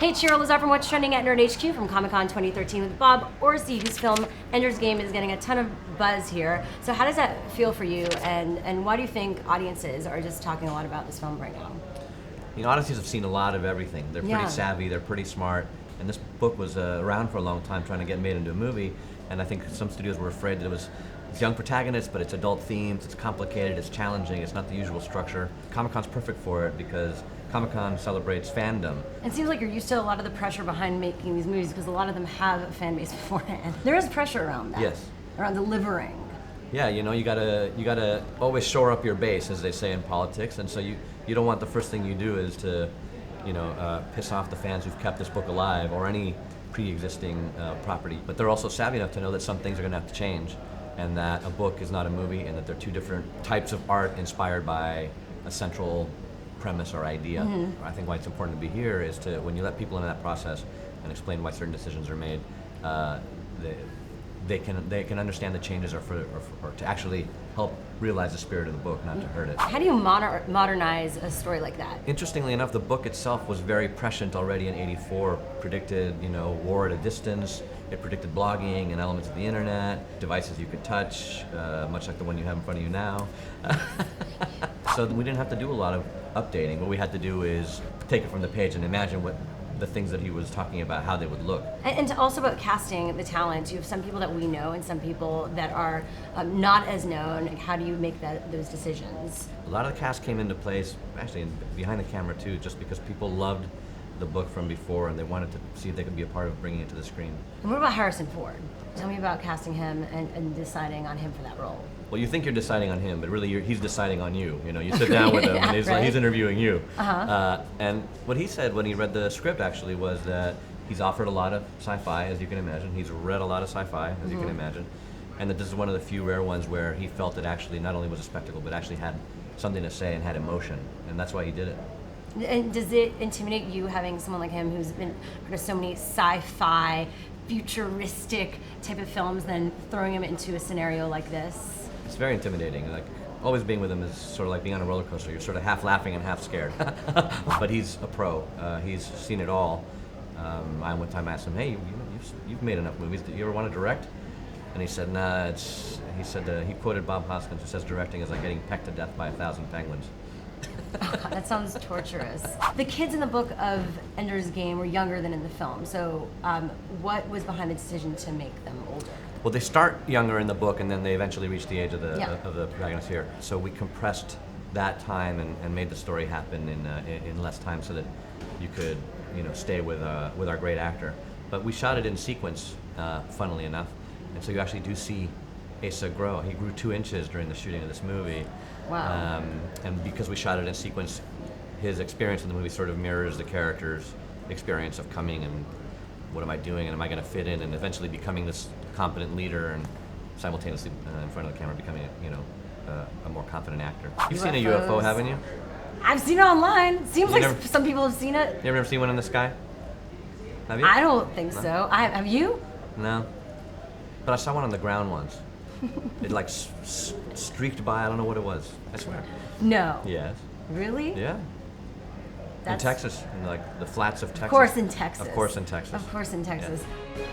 Hey, Cheryl Lazar from What's Trending at Nerd HQ from Comic-Con 2013 with Bob Orci, whose film Ender's Game is getting a ton of buzz here. So how does that feel for you, and why do you think audiences are just talking a lot about this film right now? You know, audiences have seen a lot of everything. They're pretty savvy, they're pretty smart, and this book was around for a long time trying to get made into a movie, and I think some studios were afraid that it's young protagonists, but it's adult themes, it's complicated, it's challenging, it's not the usual structure. Comic-Con's perfect for it because Comic-Con celebrates fandom. It seems like you're used to a lot of the pressure behind making these movies because a lot of them have a fan base beforehand. There is pressure around that. Yes. Around delivering. Yeah, you know, you gotta always shore up your base, as they say in politics, and so you don't want the first thing you do is to, piss off the fans who've kept this book alive or any pre-existing property. But they're also savvy enough to know that some things are gonna have to change, and that a book is not a movie, and that they're two different types of art inspired by a central premise or idea. I think why it's important to be here is to, when you let people into that process and explain why certain decisions are made, they can understand the changes are for to actually help realize the spirit of the book, not to hurt it. How do you modernize a story like that? Interestingly enough, the book itself was very prescient already in '84. Predicted, war at a distance. It predicted blogging and elements of the internet, devices you could touch, much like the one you have in front of you now. So we didn't have to do a lot of updating. What we had to do is take it from the page and imagine what the things that he was talking about, how they would look. And also about casting the talent. You have some people that we know and some people that are not as known. How do you make those decisions? A lot of the cast came into place, actually behind the camera too, just because people loved the book from before and they wanted to see if they could be a part of bringing it to the screen. And what about Harrison Ford? Tell me about casting him and deciding on him for that role. Well, you think you're deciding on him, but really he's deciding on you. You sit down with him and he's interviewing you. And what he said when he read the script actually was that he's offered a lot of sci-fi, as you can imagine. He's read a lot of sci-fi, as you can imagine. And that this is one of the few rare ones where he felt it actually not only was a spectacle, but actually had something to say and had emotion. And that's why he did it. And does it intimidate you having someone like him who's been part of so many sci-fi, futuristic type of films, then throwing him into a scenario like this? It's very intimidating. Like, always being with him is sort of like being on a roller coaster. You're sort of half laughing and half scared. But he's a pro. He's seen it all. One time I asked him, "Hey, you've made enough movies. Do you ever want to direct?" And he said, "Nah." He quoted Bob Hoskins, who says directing is like getting pecked to death by 1,000 penguins. That sounds torturous. The kids in the book of Ender's Game were younger than in the film. So what was behind the decision to make them older? Well, they start younger in the book, and then they eventually reach the age of the protagonist here. So we compressed that time and made the story happen in less time, so that you could stay with our great actor. But we shot it in sequence, funnily enough, and so you actually do see Asa grow. He grew 2 inches during the shooting of this movie. Wow. And because we shot it in sequence, his experience in the movie sort of mirrors the character's experience of coming and what am I doing and am I going to fit in, and eventually becoming this competent leader and simultaneously in front of the camera becoming a more confident actor. You've seen a UFO, haven't you? I've seen it online. Seems like some people have seen it. You ever seen one in the sky? Have you? I don't think so. Have you? No. But I saw one on the ground once. It like streaked by. I don't know what it was. I swear. No. Yes. Really? Yeah. In Texas, in like the flats of Texas. Of course in Texas. Of course in Texas. Of course in Texas. Yeah.